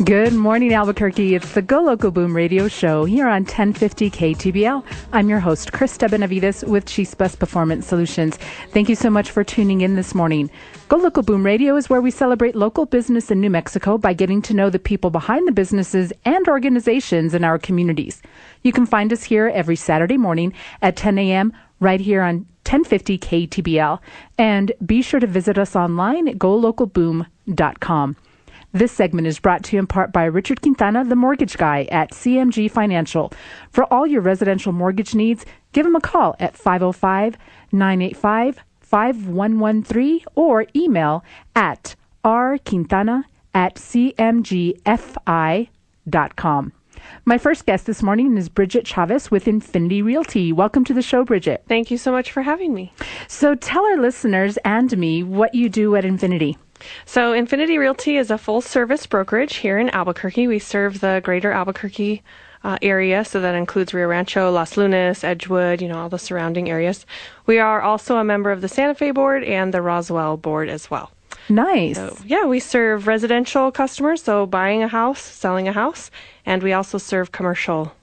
Good morning, Albuquerque. It's the Go Local Boom radio show here on 1050 KTBL. I'm your host, Krista Benavides with Chispas Performance Solutions. Thank you so much for tuning in this morning. Go Local Boom Radio is where we celebrate local business in New Mexico by getting to know the people behind the businesses and organizations in our communities. You can find us here every Saturday morning at 10 a.m. right here on 1050 KTBL. And be sure to visit us online at golocalboom.com. This segment is brought to you in part by Richard Quintana, the mortgage guy at CMG Financial. For all your residential mortgage needs, give him a call at 505-985-5113 or email at rquintana@cmgfi.com. My first guest this morning is Bridget Chavez with Infinity Realty. Welcome to the show, Bridget. Thank you so much for having me. So tell our listeners and me what you do at Infinity. So Infinity Realty is a full-service brokerage here in Albuquerque. We serve the greater Albuquerque area, so that includes Rio Rancho, Las Lunas, Edgewood, all the surrounding areas. We are also a member of the Santa Fe Board and the Roswell Board as well. Nice. So, we serve residential customers, so buying a house, selling a house, and we also serve commercial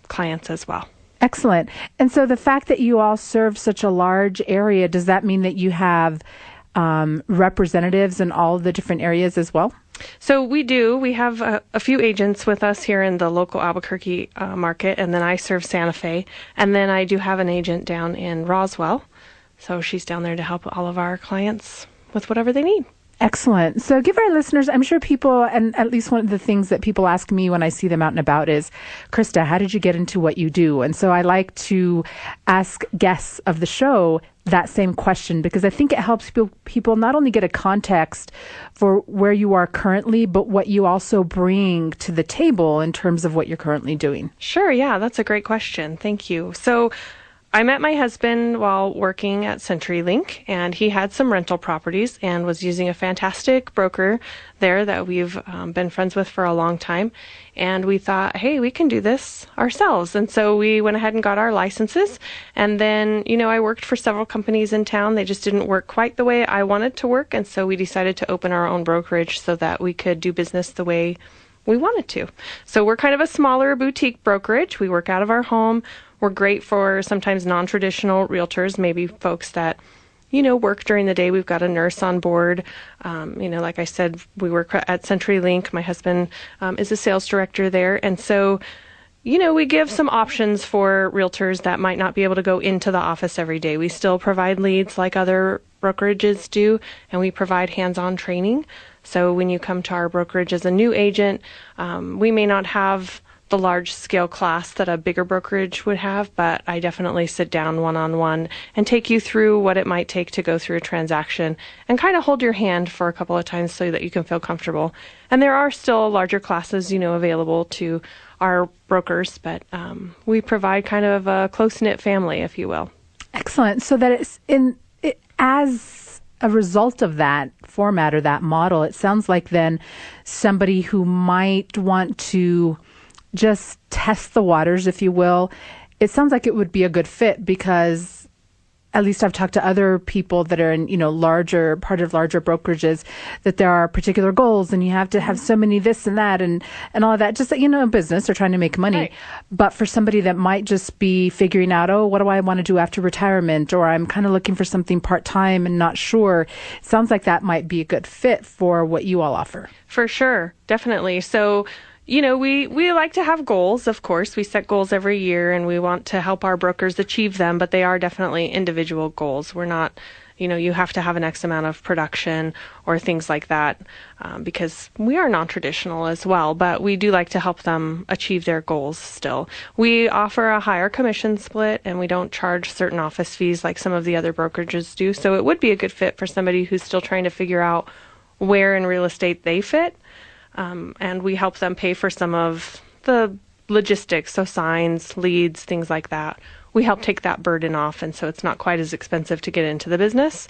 clients as well. Excellent. And so the fact that you all serve such a large area, does that mean that you have representatives in all the different areas as well? So we do. We have a few agents with us here in the local Albuquerque market, and then I serve Santa Fe. And then I do have an agent down in Roswell. So she's down there to help all of our clients with whatever they need. Excellent. So give our listeners, I'm sure people, and at least one of the things that people ask me when I see them out and about is, Krista, how did you get into what you do? And so I like to ask guests of the show that same question, because I think it helps people not only get a context for where you are currently, but what you also bring to the table in terms of what you're currently doing. Sure. Yeah, that's a great question. Thank you. So I met my husband while working at CenturyLink, and he had some rental properties and was using a fantastic broker there that we've been friends with for a long time. And we thought, hey, we can do this ourselves. And so we went ahead and got our licenses. And then, I worked for several companies in town. They just didn't work quite the way I wanted to work. And so we decided to open our own brokerage so that we could do business the way we wanted to. So we're kind of a smaller boutique brokerage. We work out of our home. We're great for sometimes non-traditional realtors, maybe folks that, work during the day. We've got a nurse on board. Like I said, we work at CenturyLink. My husband is a sales director there. And so, we give some options for realtors that might not be able to go into the office every day. We still provide leads like other brokerages do, and we provide hands-on training. So when you come to our brokerage as a new agent, we may not have the large scale class that a bigger brokerage would have, but I definitely sit down one-on-one and take you through what it might take to go through a transaction and kind of hold your hand for a couple of times so that you can feel comfortable. And there are still larger classes, available to our brokers, but we provide kind of a close-knit family, if you will. Excellent. So that as a result of that format or that model, it sounds like then somebody who might want to just test the waters, if you will, it sounds like it would be a good fit, because at least I've talked to other people that are in, larger brokerages, that there are particular goals and you have to have so many this and that and all of that, just that, business, they're trying to make money. Right. But for somebody that might just be figuring out, what do I want to do after retirement? Or I'm kind of looking for something part-time and not sure. It sounds like that might be a good fit for what you all offer. For sure. Definitely. So, we like to have goals, of course. We set goals every year and we want to help our brokers achieve them, but they are definitely individual goals. We're not, you have to have an X amount of production or things like that, because we are non-traditional as well, but we do like to help them achieve their goals still. We offer a higher commission split and we don't charge certain office fees like some of the other brokerages do. So it would be a good fit for somebody who's still trying to figure out where in real estate they fit. And we help them pay for some of the logistics, so signs, leads, things like that. We help take that burden off, and so it's not quite as expensive to get into the business.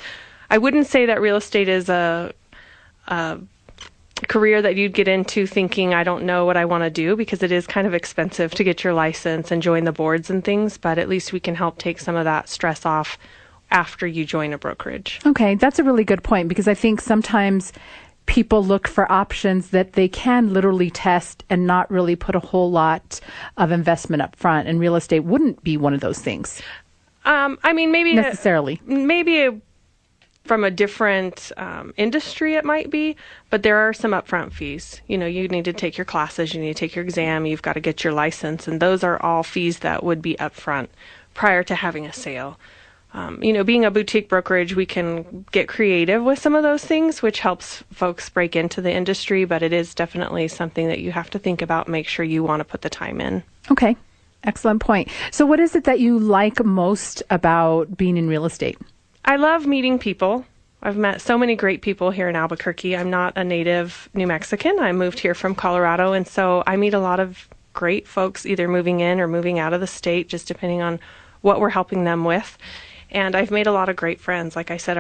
I wouldn't say that real estate is a career that you'd get into thinking, I don't know what I want to do, because it is kind of expensive to get your license and join the boards and things, but at least we can help take some of that stress off after you join a brokerage. Okay, that's a really good point, because I think sometimes people look for options that they can literally test and not really put a whole lot of investment up front. And real estate wouldn't be one of those things. Maybe necessarily. From a different industry, it might be, but there are some upfront fees. You need to take your classes, you need to take your exam, you've got to get your license, and those are all fees that would be upfront prior to having a sale. Being a boutique brokerage, we can get creative with some of those things, which helps folks break into the industry, but it is definitely something that you have to think about, make sure you want to put the time in. Okay, excellent point. So what is it that you like most about being in real estate? I love meeting people. I've met so many great people here in Albuquerque. I'm not a native New Mexican. I moved here from Colorado, and so I meet a lot of great folks either moving in or moving out of the state, just depending on what we're helping them with. And I've made a lot of great friends. Like I said,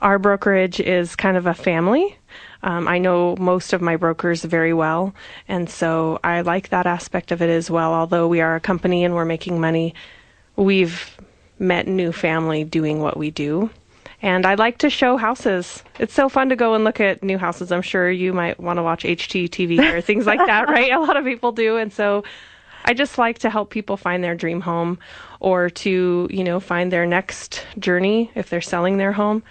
our brokerage is kind of a family. I know most of my brokers very well, and so I like that aspect of it as well. Although we are a company and we're making money, we've met new family doing what we do. And I like to show houses. It's so fun to go and look at new houses. I'm sure you might want to watch HGTV or things like that, right? A lot of people do. And so I just like to help people find their dream home or to, find their next journey if they're selling their home.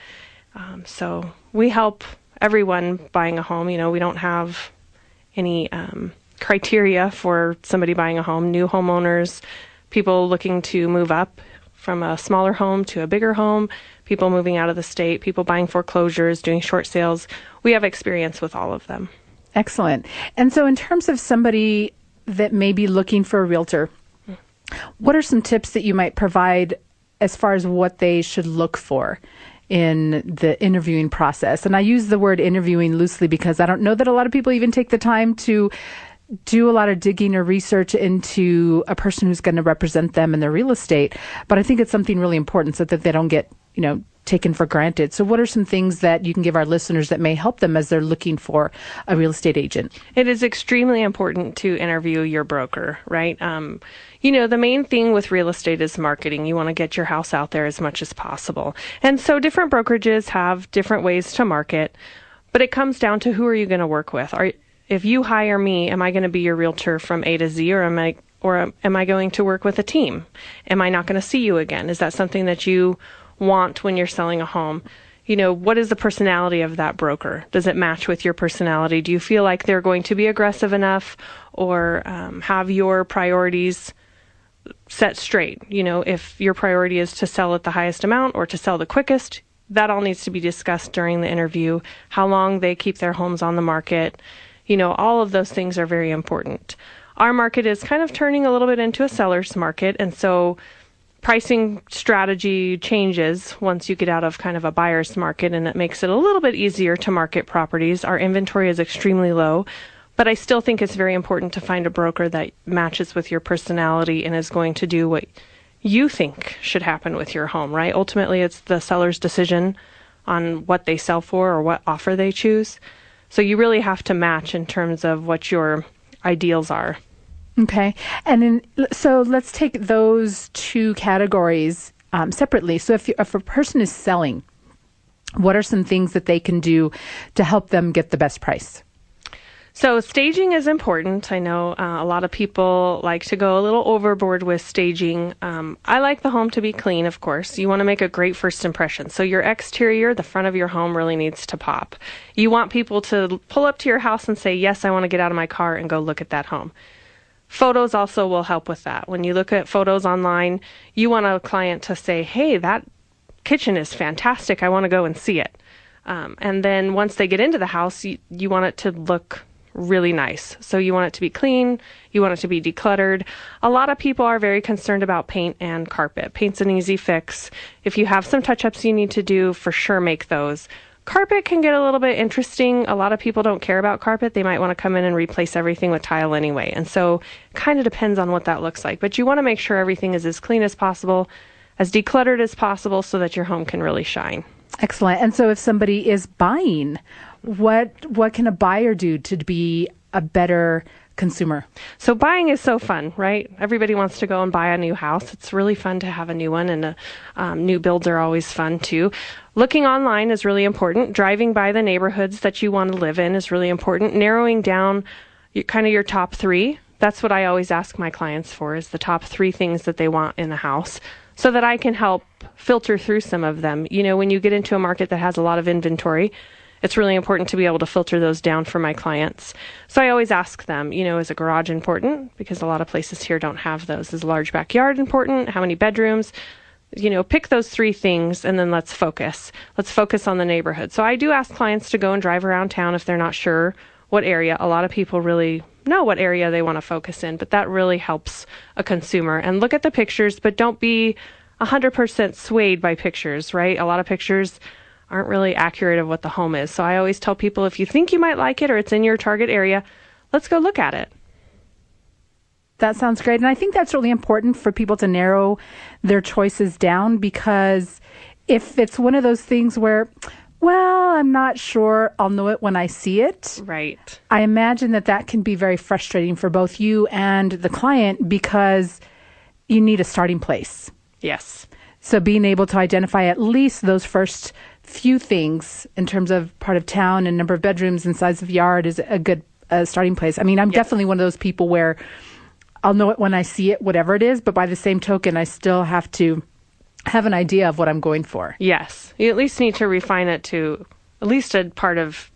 So we help everyone buying a home. We don't have any criteria for somebody buying a home. New homeowners, people looking to move up from a smaller home to a bigger home, people moving out of the state, people buying foreclosures, doing short sales. We have experience with all of them. Excellent. And so in terms of somebody that may be looking for a realtor, what are some tips that you might provide as far as what they should look for in the interviewing process? And I use the word interviewing loosely because I don't know that a lot of people even take the time to do a lot of digging or research into a person who's going to represent them in their real estate. But I think it's something really important so that they don't get, taken for granted. So what are some things that you can give our listeners that may help them as they're looking for a real estate agent? It is extremely important to interview your broker, right? The main thing with real estate is marketing. You want to get your house out there as much as possible. And so different brokerages have different ways to market, but it comes down to who are you going to work with? If you hire me, am I going to be your realtor from A to Z, or am I going to work with a team? Am I not going to see you again? Is that something that you want when you're selling a home? What is the personality of that broker? Does it match with your personality? Do you feel like they're going to be aggressive enough, or have your priorities set straight? If your priority is to sell at the highest amount or to sell the quickest, that all needs to be discussed during the interview. How long they keep their homes on the market. All of those things are very important. Our market is kind of turning a little bit into a seller's market, and so pricing strategy changes once you get out of kind of a buyer's market, and it makes it a little bit easier to market properties. Our inventory is extremely low, but I still think it's very important to find a broker that matches with your personality and is going to do what you think should happen with your home, right? Ultimately, it's the seller's decision on what they sell for or what offer they choose. So you really have to match in terms of what your ideals are. Okay. So let's take those two categories separately. So if a person is selling, what are some things that they can do to help them get the best price? So staging is important. I know a lot of people like to go a little overboard with staging. I like the home to be clean, of course. You want to make a great first impression. So your exterior, the front of your home, really needs to pop. You want people to pull up to your house and say, yes, I want to get out of my car and go look at that home. Photos also will help with that. When you look at photos online, you want a client to say, hey, that kitchen is fantastic. I want to go and see it. And then once they get into the house, you want it to look really nice. So you want it to be clean. You want it to be decluttered. A lot of people are very concerned about paint and carpet. Paint's an easy fix. If you have some touch-ups you need to do, for sure make those. Carpet can get a little bit interesting. A lot of people don't care about carpet. They might want to come in and replace everything with tile anyway. And so it kind of depends on what that looks like. But you want to make sure everything is as clean as possible, as decluttered as possible, so that your home can really shine. Excellent. And so if somebody is buying, what can a buyer do to be a better consumer? So buying is so fun, right? Everybody wants to go and buy a new house. It's really fun to have a new one, and new builds are always fun too. Looking online is really important. Driving by the neighborhoods that you want to live in is really important. Narrowing down your top three. That's what I always ask my clients for, is the top three things that they want in a house, so that I can help filter through some of them. You know, when you get into a market that has a lot of inventory, it's really important to be able to filter those down for my clients. So I always ask them, is a garage important? Because a lot of places here don't have those. Is a large backyard important? How many bedrooms? Pick those three things, and then let's focus. Let's focus on the neighborhood. So I do ask clients to go and drive around town if they're not sure what area. A lot of people really know what area they want to focus in, but that really helps a consumer. And look at the pictures, but don't be 100% swayed by pictures, right? A lot of pictures aren't really accurate of what the home is. So I always tell people, if you think you might like it or it's in your target area, let's go look at it. That sounds great. And I think that's really important for people to narrow their choices down, because if it's one of those things where, well, I'm not sure, I'll know it when I see it. Right. I imagine that can be very frustrating for both you and the client, because you need a starting place. Yes. So being able to identify at least those first few things in terms of part of town and number of bedrooms and size of yard is a good starting place. I mean, I'm definitely one of those people where I'll know it when I see it, whatever it is, but by the same token, I still have to have an idea of what I'm going for. Yes. You at least need to refine it to at least a part of,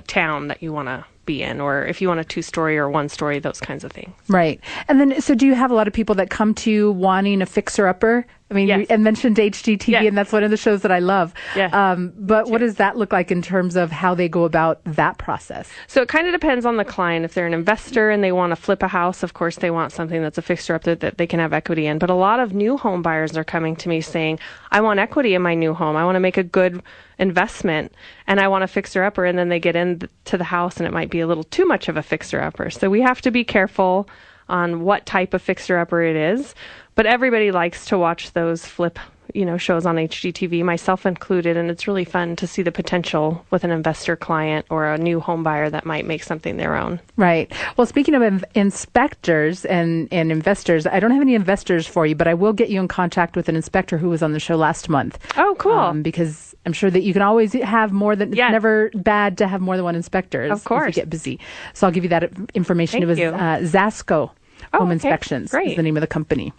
town that you want to be in, or if you want a 2-story or 1-story, those kinds of things. Right. And then, so do you have a lot of people that come to you wanting a fixer-upper? I mean, yes. You mentioned HGTV, and that's one of the shows that I love. Yeah. But what does that look like in terms of how they go about that process? So it kind of depends on the client. If they're an investor and they want to flip a house, of course, they want something that's a fixer-upper that they can have equity in. But a lot of new home buyers are coming to me saying, I want equity in my new home. I want to make a good investment, and I want a fixer-upper. And then they get into the house, and it might be a little too much of a fixer-upper. So we have to be careful on what type of fixer-upper it is. But everybody likes to watch those flip, shows on HGTV, myself included, and it's really fun to see the potential with an investor client or a new home buyer that might make something their own. Right. Well, speaking of inspectors and investors, I don't have any investors for you, but I will get you in contact with an inspector who was on the show last month. Oh, cool. Because I'm sure that you can always have more than, Yes. It's never bad to have more than one inspector. Of course. If you get busy. So I'll give you that information. Thank It was you. Zasco Home okay. Inspections Great. is the name of the company.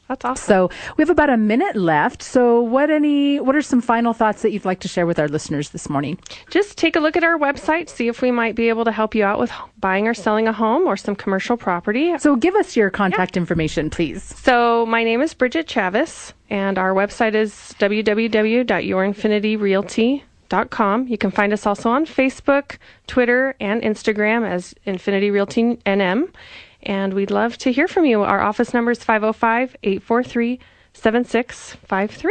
That's awesome. So we have about a minute left. So what are some final thoughts that you'd like to share with our listeners this morning? Just take a look at our website, see if we might be able to help you out with buying or selling a home or some commercial property. So give us your contact information, please. So my name is Bridget Chavez, and our website is www.yourinfinityrealty.com. You can find us also on Facebook, Twitter, and Instagram as Infinity Realty NM. And we'd love to hear from you. Our office number is 505-843-7653.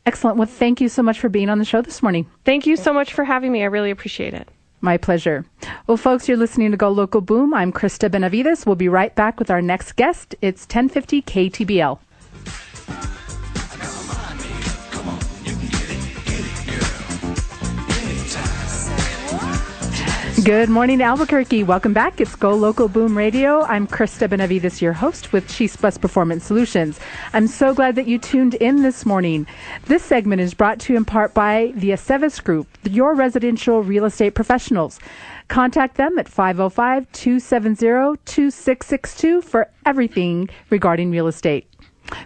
Excellent. Well, thank you so much for being on the show this morning. Thank you so much for having me. I really appreciate it. My pleasure. Well, folks, you're listening to Go Local Boom. I'm Krista Benavides. We'll be right back with our next guest. It's 1050 KTBL. Good morning, Albuquerque. Welcome back. It's Go Local Boom Radio. I'm Krista Benavides, your host with Chispas Performance Solutions. I'm so glad that you tuned in this morning. This segment is brought to you in part by the Aceves Group, your residential real estate professionals. Contact them at 505-270-2662 for everything regarding real estate.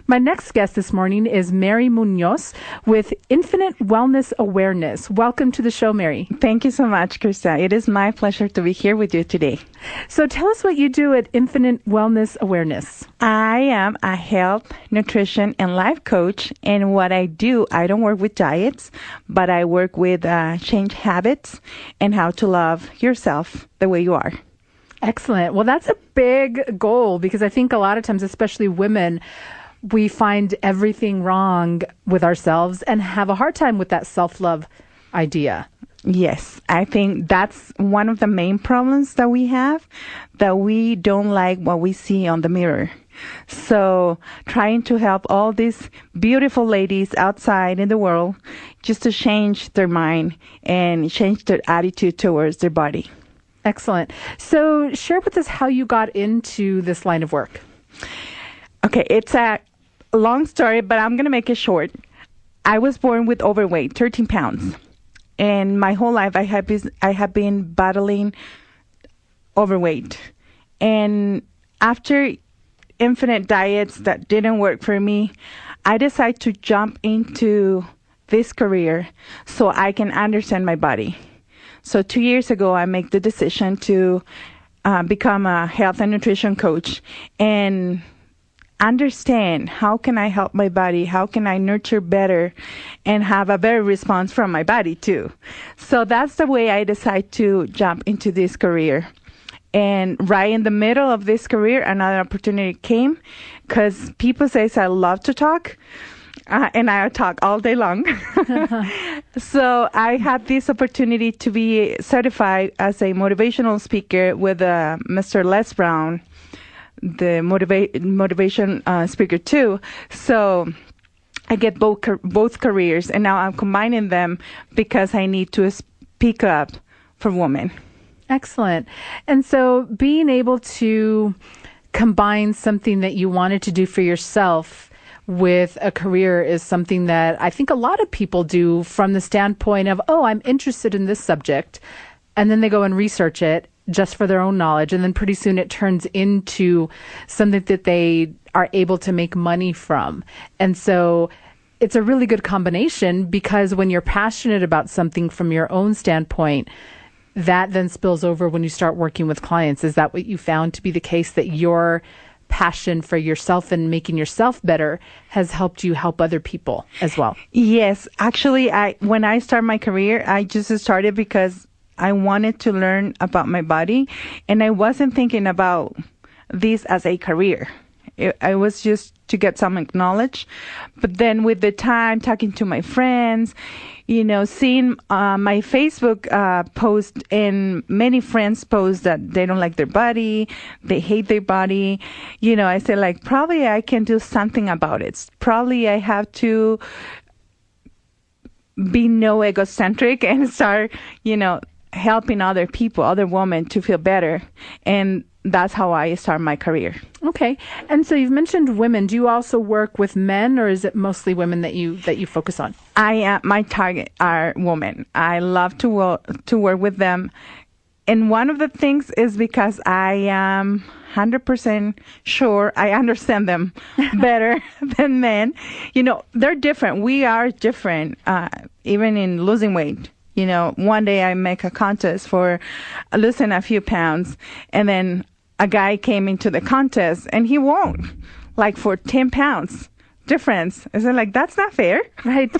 My next guest this morning is Mary Munoz with Infinite Wellness Awareness. Welcome to the show, Mary. Thank you so much, Krista. It is my pleasure to be here with you today. So tell us what you do at Infinite Wellness Awareness. I am a health, nutrition, and life coach. And what I do, I don't work with diets, but I work with change habits and how to love yourself the way you are. Excellent. Well, that's a big goal, because I think a lot of times, especially women, we find everything wrong with ourselves and have a hard time with that self-love idea. Yes, I think that's one of the main problems that we have, that we don't like what we see on the mirror. So trying to help all these beautiful ladies outside in the world just to change their mind and change their attitude towards their body. Excellent. So share with us how you got into this line of work. Okay, it's a long story, but I'm going to make it short. I was born with overweight, 13 pounds. And my whole life I have been battling overweight. And after infinite diets that didn't work for me, I decided to jump into this career so I can understand my body. So 2 years ago, I made the decision to become a health and nutrition coach and understand how can I help my body, how can I nurture better and have a better response from my body too. So that's the way I decided to jump into this career. And right in the middle of this career, another opportunity came because people say I love to talk. And I talk all day long. So I had this opportunity to be certified as a motivational speaker with Mr. Les Brown, the motivation speaker too. So I get both careers, and now I'm combining them because I need to speak up for women. Excellent. And so being able to combine something that you wanted to do for yourself with a career is something that I think a lot of people do from the standpoint of, oh, I'm interested in this subject. And then they go and research it just for their own knowledge. And then pretty soon it turns into something that they are able to make money from. And so it's a really good combination because when you're passionate about something from your own standpoint, that then spills over when you start working with clients. Is that what you found to be the case, that your passion for yourself and making yourself better has helped you help other people as well? Yes. Actually, when I started my career, I just started because I wanted to learn about my body, and I wasn't thinking about this as a career. I was just to get some knowledge. But then with the time, talking to my friends, seeing my Facebook post and many friends post that they don't like their body, they hate their body. I said, probably I can do something about it. Probably I have to be no egocentric and start, helping other people, other women to feel better. And that's how I start my career. Okay. And so you've mentioned women. Do you also work with men, or is it mostly women that you focus on? My target are women. I love to work with them. And one of the things is because I am 100% sure I understand them better than men. They're different. We are different, even in losing weight. One day I make a contest for losing a few pounds, and then a guy came into the contest and he won, for 10 pounds difference. I said, that's not fair. Right.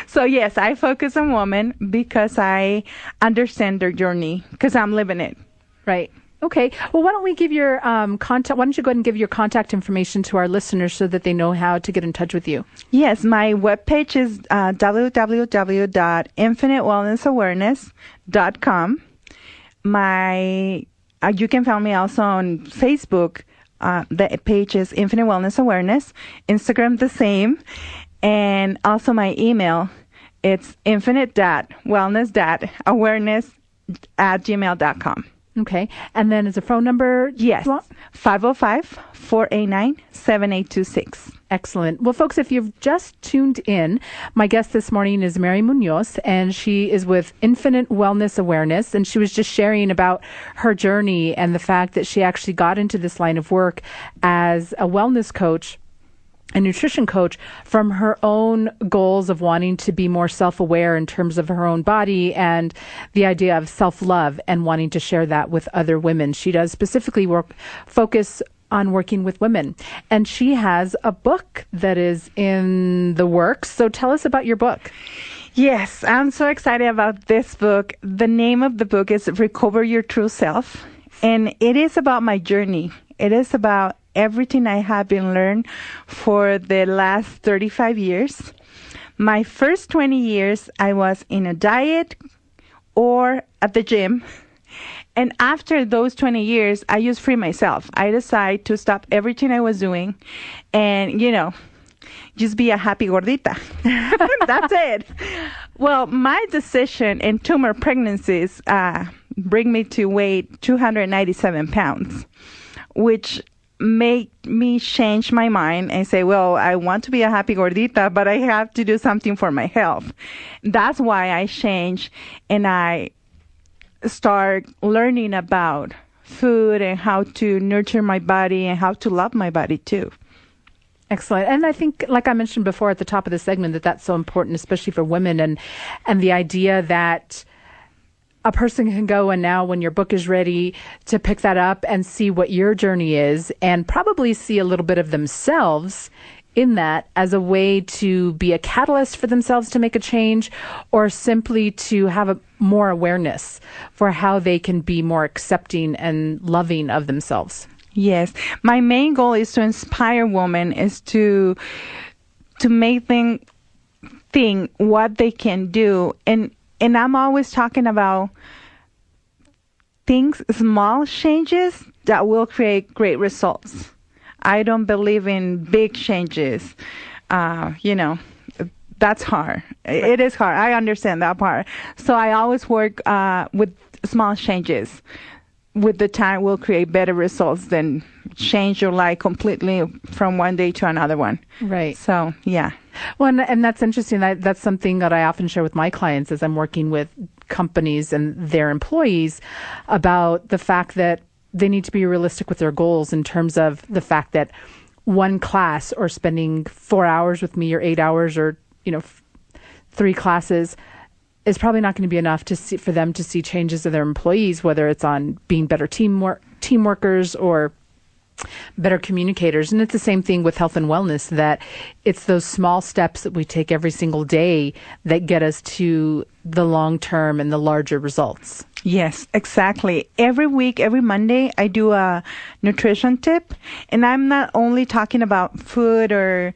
So yes, I focus on women because I understand their journey, because I'm living it. Right. Okay. Well, why don't we give your contact? Why don't you go ahead and give your contact information to our listeners so that they know how to get in touch with you? Yes, my webpage is www.infinitewellnessawareness.com. You can find me also on Facebook. The page is Infinite Wellness Awareness. Instagram the same, and also my email. It's infinite.wellness.awareness@gmail.com. Okay. And then is a phone number? Yes. 505-489-7826. Excellent. Well, folks, if you've just tuned in, my guest this morning is Mary Munoz, and she is with Infinite Wellness Awareness, and she was just sharing about her journey and the fact that she actually got into this line of work as a wellness coach, a nutrition coach, from her own goals of wanting to be more self-aware in terms of her own body and the idea of self-love and wanting to share that with other women. She does specifically focus on working with women. And she has a book that is in the works. So tell us about your book. Yes, I'm so excited about this book. The name of the book is Recover Your True Self. And it is about my journey. It is about everything I have been learned for the last 35 years. My first 20 years, I was in a diet or at the gym. And after those 20 years, I just free myself. I decided to stop everything I was doing and, just be a happy gordita. That's it. Well, my decision in tumor pregnancies bring me to weight 297 pounds, which made me change my mind and say, well, I want to be a happy gordita, but I have to do something for my health. That's why I changed, and I start learning about food and how to nurture my body and how to love my body too. Excellent. And I think, like I mentioned before at the top of the segment, that that's so important, especially for women, and the idea that a person can go, and now when your book is ready, to pick that up and see what your journey is, and probably see a little bit of themselves in that as a way to be a catalyst for themselves to make a change, or simply to have a more awareness for how they can be more accepting and loving of themselves. Yes. My main goal is to inspire women, is to make them think what they can do. And I'm always talking about things, small changes that will create great results. I don't believe in big changes. That's hard. It is hard. I understand that part. So I always work with small changes. With the time, will create better results than change your life completely from one day to another one. Right. So, yeah. Well, and that's interesting. That's something that I often share with my clients as I'm working with companies and their employees about the fact that they need to be realistic with their goals, in terms of the fact that one class, or spending 4 hours with me, or 8 hours, or 3 classes, is probably not going to be enough for them to see changes of their employees, whether it's on being better team workers or better communicators. And it's the same thing with health and wellness, that it's those small steps that we take every single day that get us to the long term and the larger results. Yes, exactly. Every week, every Monday, I do a nutrition tip, and I'm not only talking about food or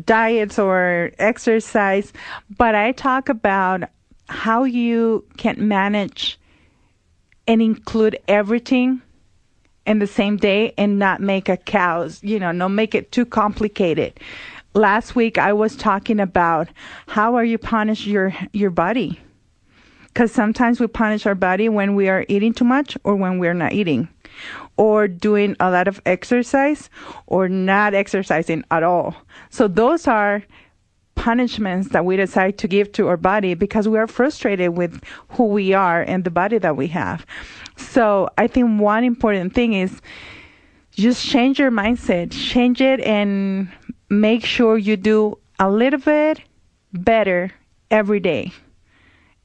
diets or exercise, but I talk about how you can manage and include everything in the same day and not make a chaos, not make it too complicated. Last week, I was talking about how are you punish your body? Because sometimes we punish our body when we are eating too much, or when we're not eating, or doing a lot of exercise, or not exercising at all. So those are punishments that we decide to give to our body because we are frustrated with who we are and the body that we have. So I think one important thing is just change your mindset, change it, and make sure you do a little bit better every day.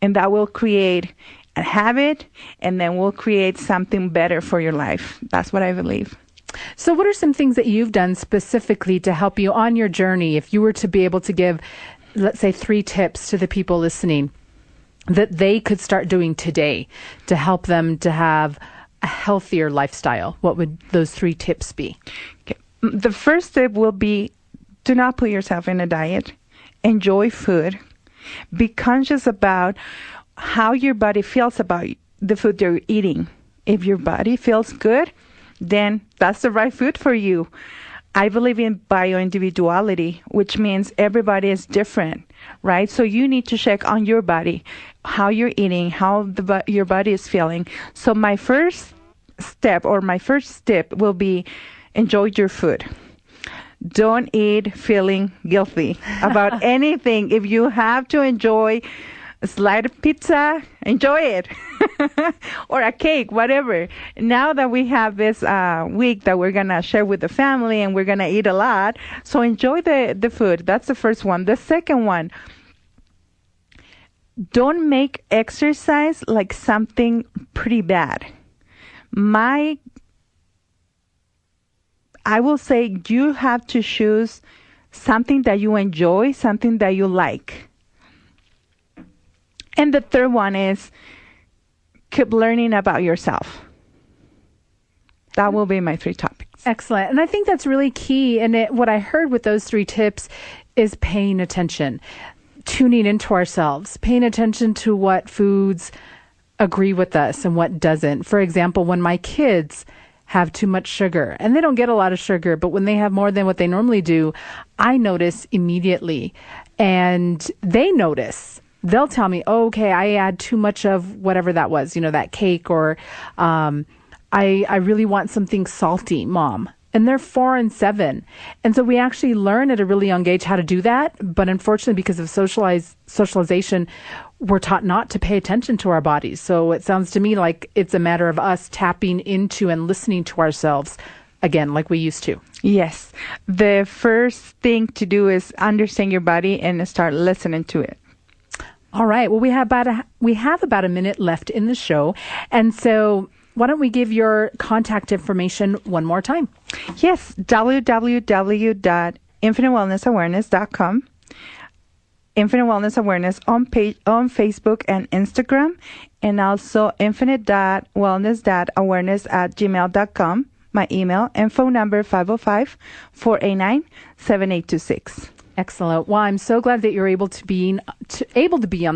And that will create a habit, and then will create something better for your life. That's what I believe. So what are some things that you've done specifically to help you on your journey? If you were to be able to give, let's say, 3 tips to the people listening that they could start doing today to help them to have a healthier lifestyle, what would those 3 tips be? Okay. The first tip will be, do not put yourself in a diet. Enjoy food. Be conscious about how your body feels about the food you're eating. If your body feels good, then that's the right food for you. I believe in bioindividuality, which means everybody is different, right? So you need to check on your body, how you're eating, how your body is feeling. So my first step will be enjoy your food. Don't eat feeling guilty about anything. If you have to enjoy a slice of pizza, enjoy it. Or a cake, whatever. Now that we have this week that we're going to share with the family, and we're going to eat a lot, so enjoy the food. That's the first one. The second one, don't make exercise like something pretty bad. I will say you have to choose something that you enjoy, something that you like. And the third one is keep learning about yourself. That will be my 3 topics. Excellent. And I think that's really key. And what I heard with those 3 tips is paying attention, tuning into ourselves, paying attention to what foods agree with us and what doesn't. For example, when my kids have too much sugar, and they don't get a lot of sugar, but when they have more than what they normally do, I notice immediately, and they notice they'll tell me, oh, okay, I had too much of whatever that was, that cake, or I really want something salty, Mom. And they're 4 and 7. And so we actually learn at a really young age how to do that. But unfortunately, because of socialization, we're taught not to pay attention to our bodies. So it sounds to me like it's a matter of us tapping into and listening to ourselves again, like we used to. Yes. The first thing to do is understand your body and start listening to it. All right. Well, we have about a minute left in the show. And so why don't we give your contact information one more time? Yes, www.infinitewellnessawareness.com. Infinite Wellness Awareness on Facebook and Instagram, and also infinite.wellness.awareness@gmail.com. My email and phone number 505-489-7826. Excellent. Well, I'm so glad that you're able to be on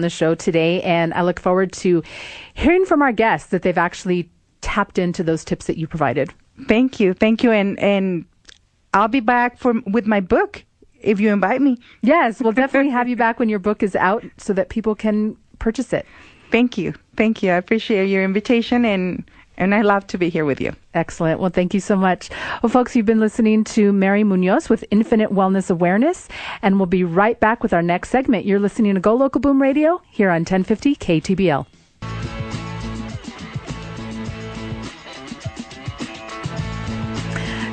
the show today, and I look forward to hearing from our guests that they've actually tapped into those tips that you provided. Thank you, and I'll be back with my book if you invite me. Yes, we'll definitely have you back when your book is out so that people can purchase it. Thank you. I appreciate your invitation, and I love to be here with you. Excellent. Well, thank you so much. Well, folks, you've been listening to Mary Munoz with Infinite Wellness Awareness, and we'll be right back with our next segment. You're listening to Go Local Boom Radio here on 1050 KTBL.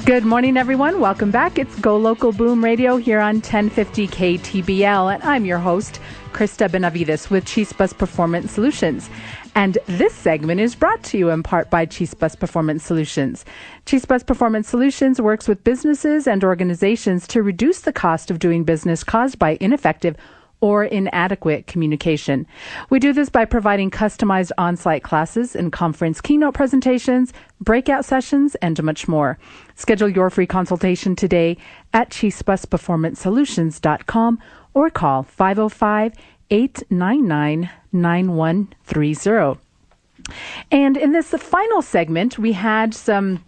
Good morning, everyone. Welcome back. It's Go Local Boom Radio here on 1050 KTBL, and I'm your host, Krista Benavides with Chispas Performance Solutions. And this segment is brought to you in part by Chispas Performance Solutions. Chispas Performance Solutions works with businesses and organizations to reduce the cost of doing business caused by ineffective or inadequate communication. We do this by providing customized on-site classes and conference keynote presentations, breakout sessions, and much more. Schedule your free consultation today at chispasperformancesolutions.com or call 505-899-9130. And in this final segment, we had some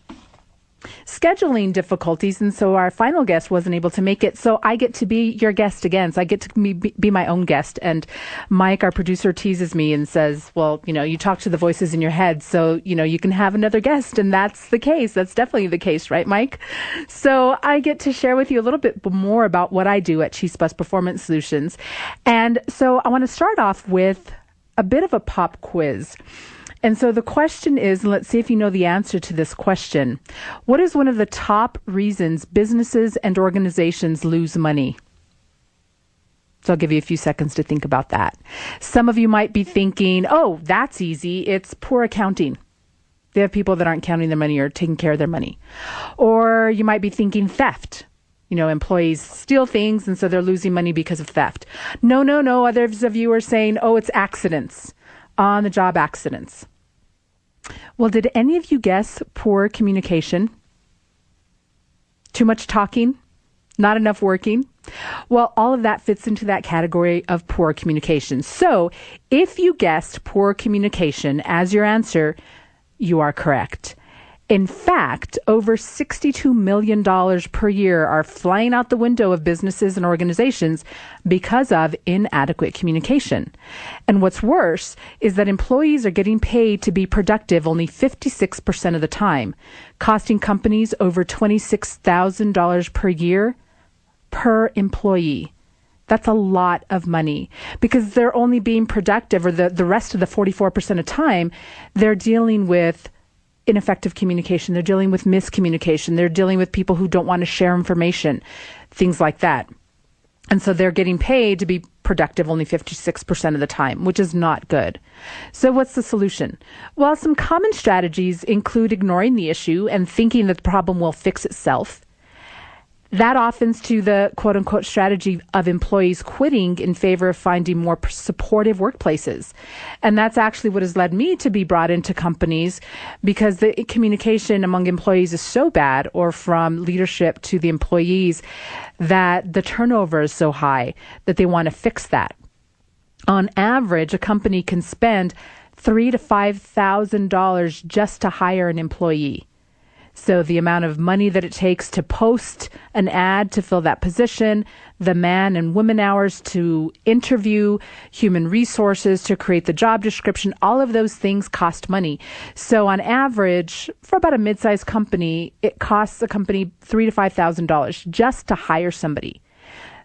scheduling difficulties, and so our final guest wasn't able to make it, so I get to be your guest again. So I get to be my own guest. And Mike, our producer, teases me and says, well, you talk to the voices in your head, so you can have another guest. And that's the case. That's definitely the case, right, Mike? So I get to share with you a little bit more about what I do at Chispas Performance Solutions. And so I want to start off with a bit of a pop quiz. And so the question is, and let's see if you know the answer to this question. What is one of the top reasons businesses and organizations lose money? So I'll give you a few seconds to think about that. Some of you might be thinking, oh, that's easy. It's poor accounting. They have people that aren't counting their money or taking care of their money. Or you might be thinking theft. Employees steal things, and so they're losing money because of theft. No. Others of you are saying, oh, it's accidents, on-the-job accidents. Well, did any of you guess poor communication? Too much talking? Not enough working? Well, all of that fits into that category of poor communication. So if you guessed poor communication as your answer, you are correct. In fact, over $62 million per year are flying out the window of businesses and organizations because of inadequate communication. And what's worse is that employees are getting paid to be productive only 56% of the time, costing companies over $26,000 per year per employee. That's a lot of money because they're only being productive, or the rest of the 44% of time, they're dealing with ineffective communication. They're dealing with miscommunication. They're dealing with people who don't want to share information, things like that. And so they're getting paid to be productive only 56% of the time, which is not good. So what's the solution? Well, some common strategies include ignoring the issue and thinking that the problem will fix itself. That often to the quote-unquote strategy of employees quitting in favor of finding more supportive workplaces. And that's actually what has led me to be brought into companies, because the communication among employees is so bad, or from leadership to the employees, that the turnover is so high that they want to fix that. On average, a company can spend $3,000 to $5,000 just to hire an employee. So the amount of money that it takes to post an ad to fill that position, the man and woman hours to interview, human resources to create the job description, all of those things cost money. So on average, for about a mid-sized company, it costs a company $3,000 to $5,000 just to hire somebody.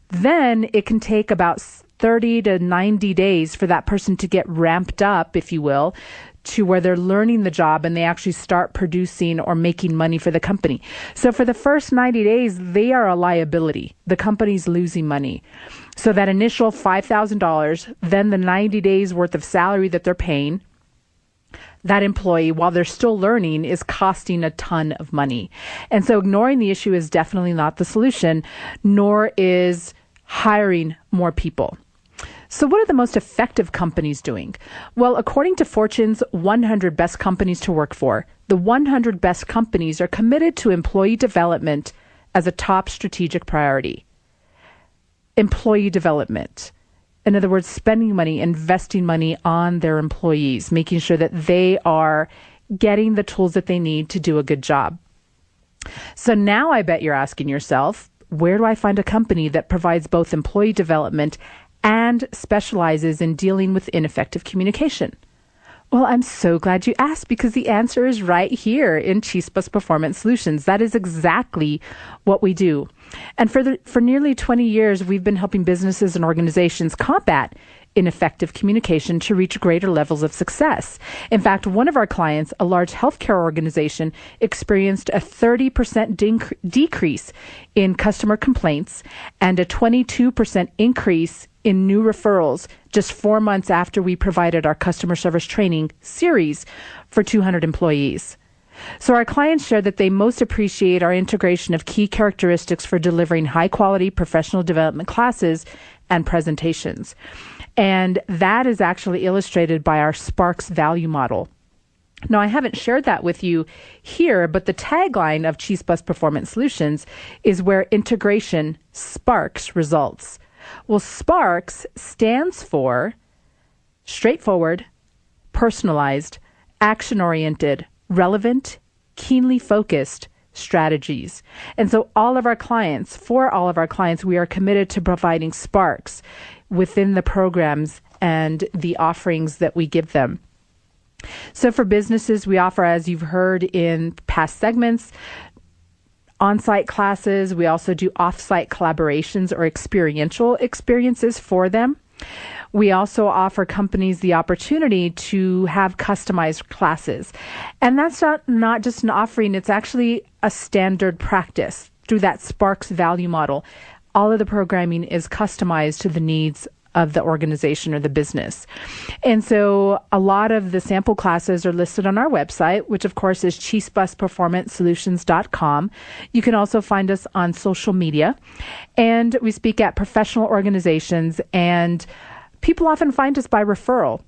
Then it can take about 30 to 90 days for that person to get ramped up, if you will, to where they're learning the job and they actually start producing or making money for the company. So for the first 90 days, they are a liability. The company's losing money. So that initial $5,000, then the 90 days worth of salary that they're paying, that employee, while they're still learning, is costing a ton of money. And so ignoring the issue is definitely not the solution, nor is hiring more people. So what are the most effective companies doing? Well, according to Fortune's 100 Best Companies to Work For, the 100 best companies are committed to employee development as a top strategic priority. Employee development. In other words, spending money, investing money on their employees, making sure that they are getting the tools that they need to do a good job. So now I bet you're asking yourself, where do I find a company that provides both employee development and specializes in dealing with ineffective communication? Well, I'm so glad you asked, because the answer is right here in Chispas Performance Solutions. That is exactly what we do. And for nearly 20 years, we've been helping businesses and organizations combat ineffective communication to reach greater levels of success. In fact, one of our clients, a large healthcare organization, experienced a 30% decrease in customer complaints and a 22% increase in new referrals just 4 months after we provided our customer service training series for 200 employees. So our clients shared that they most appreciate our integration of key characteristics for delivering high-quality professional development classes and presentations. And that is actually illustrated by our Sparks value model. Now, I haven't shared that with you here, but the tagline of Chispas Performance Solutions is where integration sparks results. Well, Sparks stands for straightforward, personalized, action-oriented, relevant, keenly focused strategies. And so for all of our clients, we are committed to providing sparks within the programs and the offerings that we give them. So for businesses, we offer, as you've heard in past segments, on-site classes. We also do off-site collaborations or experiential experiences for them. We also offer companies the opportunity to have customized classes. And that's not just an offering, it's actually a standard practice through that Sparks value model. All of the programming is customized to the needs of the organization or the business. And so a lot of the sample classes are listed on our website, which of course is chispasperformancesolutions.com. You can also find us on social media. And we speak at professional organizations, and people often find us by referral.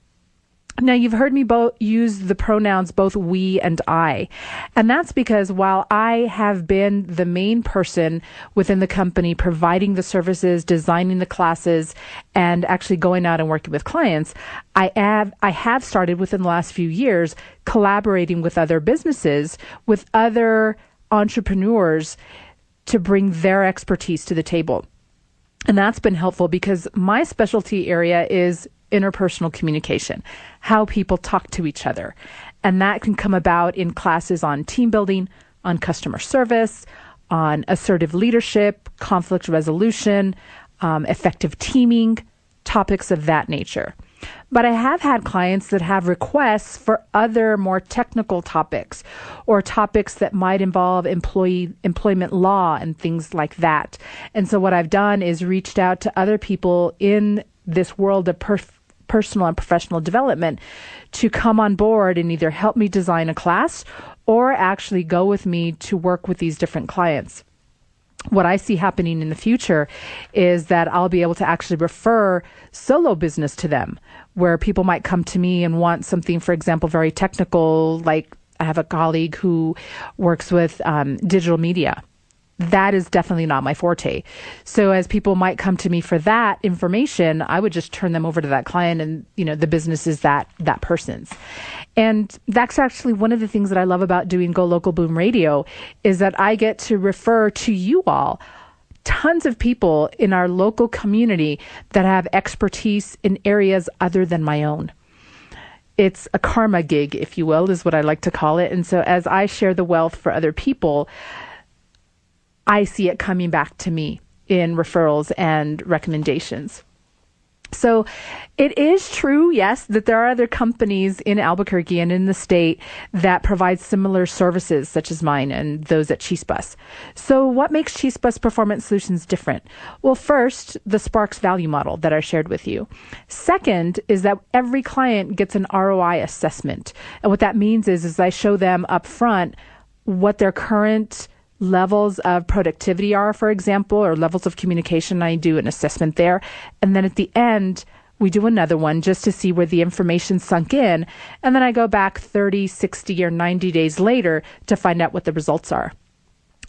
Now, you've heard me use the pronouns both we and I. And that's because while I have been the main person within the company providing the services, designing the classes, and actually going out and working with clients, I have started within the last few years collaborating with other businesses, with other entrepreneurs to bring their expertise to the table. And that's been helpful because my specialty area is interpersonal communication, how people talk to each other. And that can come about in classes on team building, on customer service, on assertive leadership, conflict resolution, effective teaming, topics of that nature. But I have had clients that have requests for other more technical topics or topics that might involve employment law and things like that. And so what I've done is reached out to other people in this world of personal and professional development to come on board and either help me design a class or actually go with me to work with these different clients. What I see happening in the future is that I'll be able to actually refer solo business to them, where people might come to me and want something, for example, very technical, like I have a colleague who works with digital media. That is definitely not my forte. So as people might come to me for that information, I would just turn them over to that client, and the business is that person's. And that's actually one of the things that I love about doing Go Local Boom Radio is that I get to refer to you all, tons of people in our local community that have expertise in areas other than my own. It's a karma gig, if you will, is what I like to call it. And so as I share the wealth for other people, I see it coming back to me in referrals and recommendations. So it is true, yes, that there are other companies in Albuquerque and in the state that provide similar services such as mine and those at Chispas. So what makes Chispas Performance Solutions different? Well, first, the Sparks value model that I shared with you. Second is that every client gets an ROI assessment. And what that means is I show them up front what their current levels of productivity are, for example, or levels of communication. I do an assessment there. And then at the end, we do another one just to see where the information sunk in. And then I go back 30, 60, or 90 days later to find out what the results are.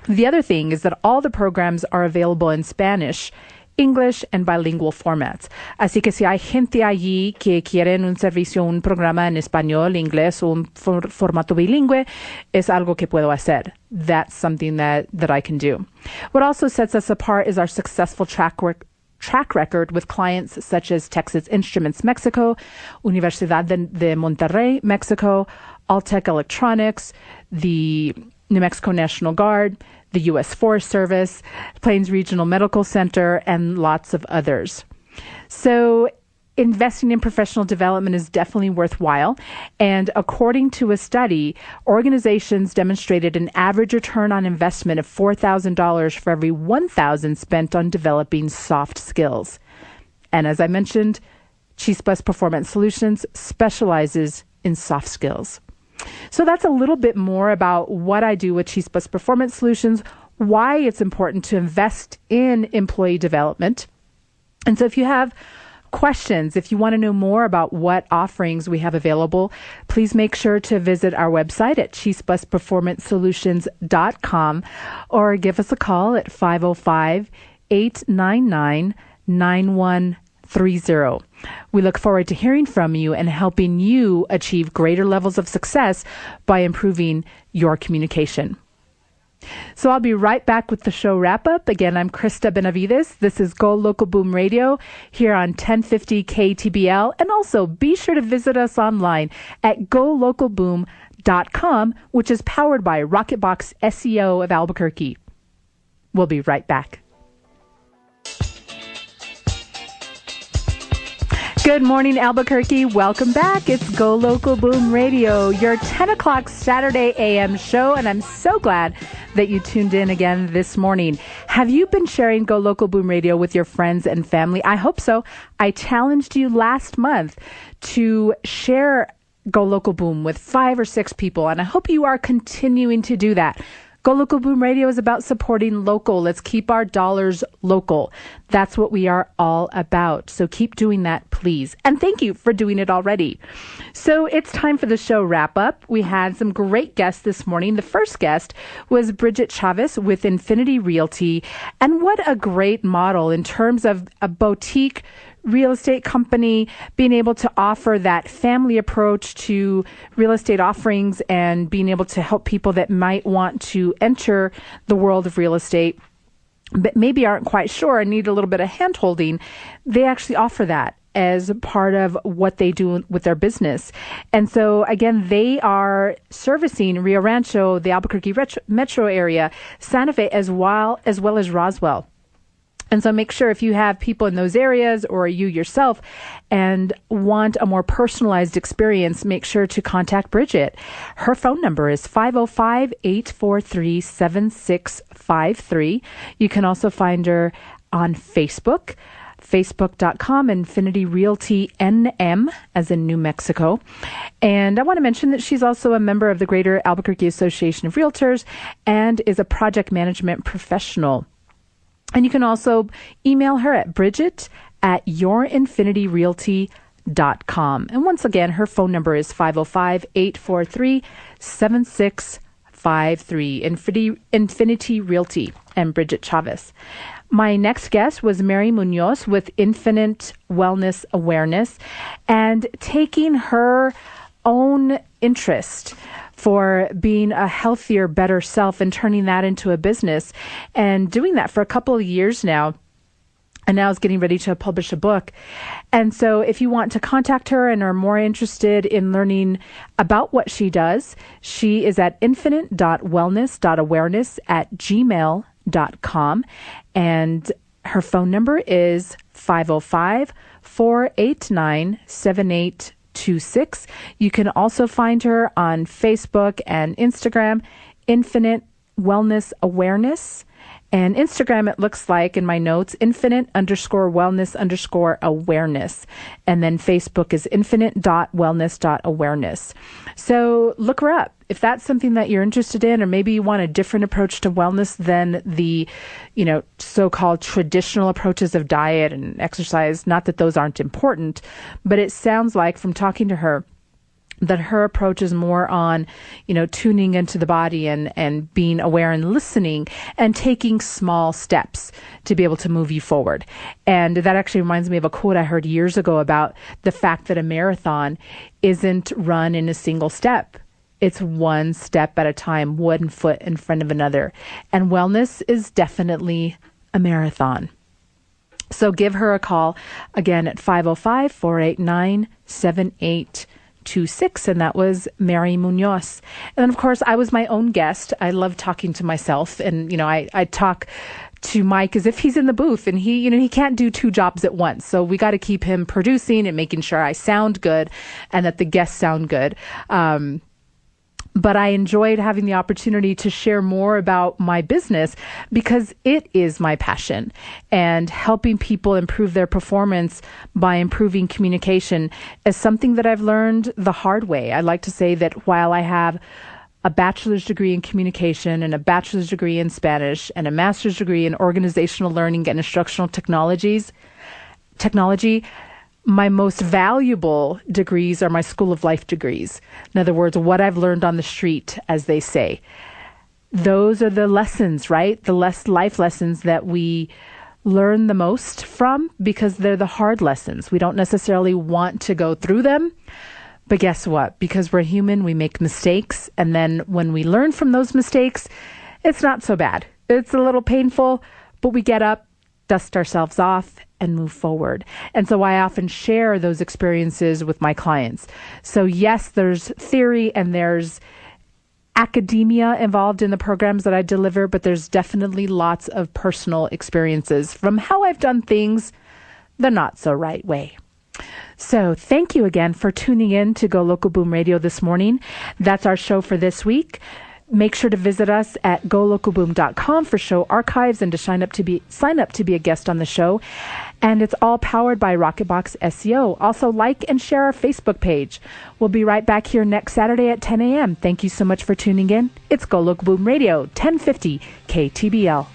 The other thing is that all the programs are available in Spanish, English, and bilingual formats. Así que si hay gente allí que quieren un servicio, un programa en español, inglés o un formato bilingüe, es algo que puedo hacer. That's something that I can do. What also sets us apart is our successful track record with clients such as Texas Instruments Mexico, Universidad de Monterrey, Mexico, Alltech Electronics, the New Mexico National Guard, the U.S. Forest Service, Plains Regional Medical Center, and lots of others. So investing in professional development is definitely worthwhile. And according to a study, organizations demonstrated an average return on investment of $4,000 for every $1,000 spent on developing soft skills. And as I mentioned, Chispas Performance Solutions specializes in soft skills. So that's a little bit more about what I do with Chispas Performance Solutions, why it's important to invest in employee development. And so if you have questions, if you want to know more about what offerings we have available, please make sure to visit our website at chispasperformancesolutions.com or give us a call at 505-899-9130. We look forward to hearing from you and helping you achieve greater levels of success by improving your communication. So I'll be right back with the show wrap up. Again, I'm Krista Benavides. This is Go Local Boom Radio here on 1050 KTBL. And also be sure to visit us online at golocalboom.com, which is powered by Rocketbox SEO of Albuquerque. We'll be right back. Good morning, Albuquerque. Welcome back. It's Go Local Boom Radio, your 10 o'clock Saturday AM show, and I'm so glad that you tuned in again this morning. Have you been sharing Go Local Boom Radio with your friends and family? I hope so. I challenged you last month to share Go Local Boom with 5 or 6 people, and I hope you are continuing to do that. Go Local Boom Radio is about supporting local. Let's keep our dollars local. That's what we are all about. So keep doing that, please. And thank you for doing it already. So it's time for the show wrap up. We had some great guests this morning. The first guest was Bridget Chavez with Infinity Realty. And what a great model in terms of a boutique real estate company, being able to offer that family approach to real estate offerings and being able to help people that might want to enter the world of real estate, but maybe aren't quite sure and need a little bit of hand-holding. They actually offer that as part of what they do with their business. And so, again, they are servicing Rio Rancho, the Albuquerque metro area, Santa Fe, as well as Roswell. And so make sure if you have people in those areas or you yourself and want a more personalized experience, make sure to contact Bridget. Her phone number is 505-843-7653. You can also find her on Facebook, facebook.com, Infinity Realty NM, as in New Mexico. And I want to mention that she's also a member of the Greater Albuquerque Association of Realtors and is a project management professional. And you can also email her at bridget@yourinfinityrealty.com. And once again, her phone number is 505-843-7653. Infinity Realty and Bridget Chavez. My next guest was Mary Munoz with Infinite Wellness Awareness, and taking her own interest for being a healthier, better self and turning that into a business, and doing that for a couple of years now. And now is getting ready to publish a book. And so if you want to contact her and are more interested in learning about what she does, she is at infinite.wellness.awareness@gmail.com. And her phone number is 505-489-7826. You can also find her on Facebook and Instagram, Infinite Wellness Awareness. And Instagram, it looks like in my notes, infinite_wellness_awareness. And then Facebook is infinite.wellness.awareness. So look her up. If that's something that you're interested in, or maybe you want a different approach to wellness than the, so-called traditional approaches of diet and exercise, not that those aren't important, but it sounds like from talking to her that her approach is more on, tuning into the body and being aware and listening and taking small steps to be able to move you forward. And that actually reminds me of a quote I heard years ago about the fact that a marathon isn't run in a single step. It's one step at a time, one foot in front of another. And wellness is definitely a marathon. So give her a call again at 505-489-7826. And that was Mary Munoz. And then, of course, I was my own guest. I love talking to myself. And, I talk to Mike as if he's in the booth, and he can't do two jobs at once. So we got to keep him producing and making sure I sound good and that the guests sound good. But I enjoyed having the opportunity to share more about my business because it is my passion, and helping people improve their performance by improving communication is something that I've learned the hard way. I like to say that while I have a bachelor's degree in communication and a bachelor's degree in Spanish and a master's degree in organizational learning and instructional technology, my most valuable degrees are my School of Life degrees. In other words, what I've learned on the street, as they say. Those are the lessons, right? The life lessons that we learn the most from, because they're the hard lessons. We don't necessarily want to go through them. But guess what? Because we're human, we make mistakes. And then when we learn from those mistakes, it's not so bad. It's a little painful, but we get up, dust ourselves off, and move forward. And so I often share those experiences with my clients. So yes, there's theory and there's academia involved in the programs that I deliver, but there's definitely lots of personal experiences from how I've done things the not so right way. So thank you again for tuning in to Go Local Boom Radio this morning. That's our show for this week. Make sure to visit us at golocalboom.com for show archives and to sign up to be a guest on the show. And it's all powered by Rocketbox SEO. Also, like and share our Facebook page. We'll be right back here next Saturday at 10 a.m. Thank you so much for tuning in. It's Go Local Boom Radio, 1050 KTBL.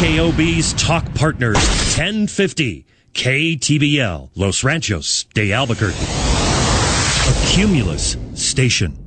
KOB's Talk Partners, 1050 KTBL, Los Ranchos de Albuquerque. A Cumulus station.